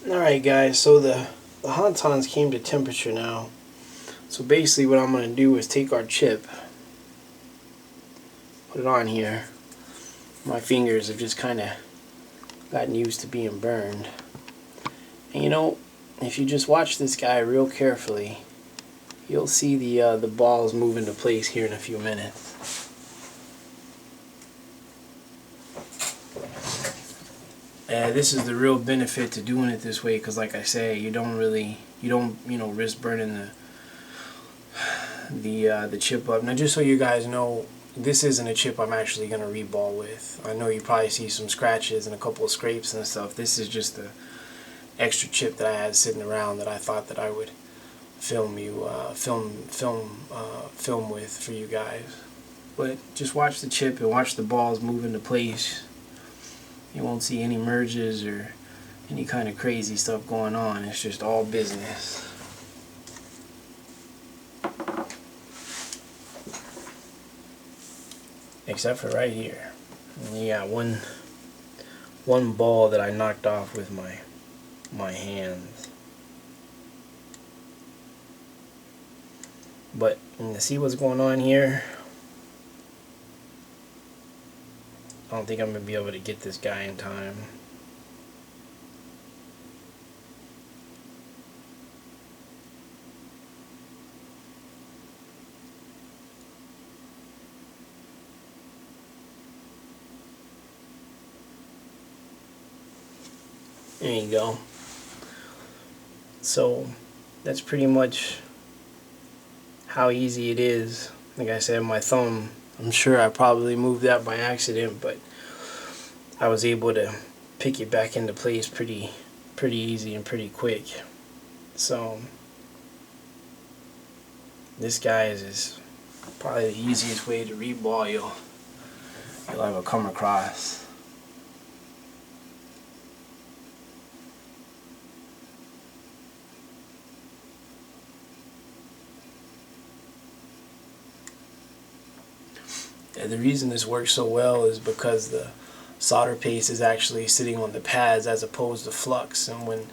Alright guys, so the Hauntons came to temperature now. So basically what I'm going to do is take our chip, put it on here. My fingers have just kind of gotten used to being burned. And you know, if you just watch this guy real carefully, you'll see the balls move into place here in a few minutes. This is the real benefit to doing it this way, because like I say, you don't risk burning the chip up. Now just so you guys know, this isn't a chip I'm actually going to reball with. I know you probably see some scratches and a couple of scrapes and stuff. This is just the extra chip that I had sitting around that I thought that I would film with for you guys. But just watch the chip and watch the balls move into place. You won't see any merges or any kind of crazy stuff going on. It's just all business. Except for right here. And you got one ball that I knocked off with my hands. But to see what's going on here, I don't think I'm going to be able to get this guy in time. There you go. So that's pretty much how easy it is. Like I said, my thumb, I'm sure I probably moved that by accident, but I was able to pick it back into place pretty easy and pretty quick. So this guy is probably the easiest way to reball you'll ever come across. And the reason this works so well is because the solder paste is actually sitting on the pads as opposed to flux, and when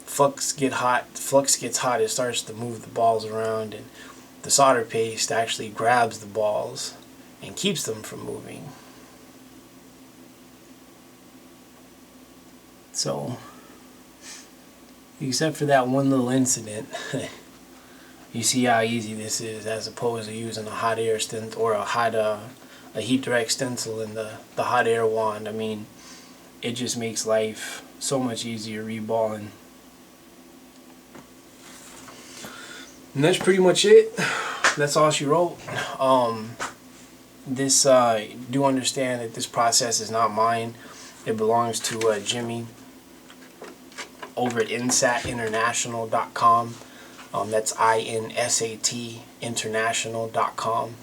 flux gets hot, it starts to move the balls around, and the solder paste actually grabs the balls and keeps them from moving. So, except for that one little incident, you see how easy this is as opposed to using a hot air stencil or a heat direct stencil in the hot air wand. I mean, it just makes life so much easier reballing. And that's pretty much it. That's all she wrote. Do understand that this process is not mine. It belongs to Jimmy over at InsatInternational.com. That's INSAT International.com.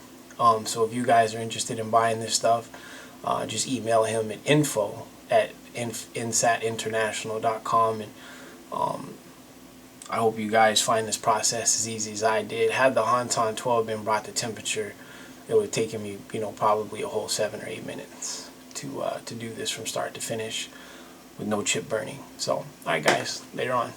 So if you guys are interested in buying this stuff, just email him at info@InsatInternational.com, and I hope you guys find this process as easy as I did. Had the Haunton 12 been brought to temperature, it would have taken me, probably a whole 7 or 8 minutes to do this from start to finish with no chip burning. So, alright guys, later on.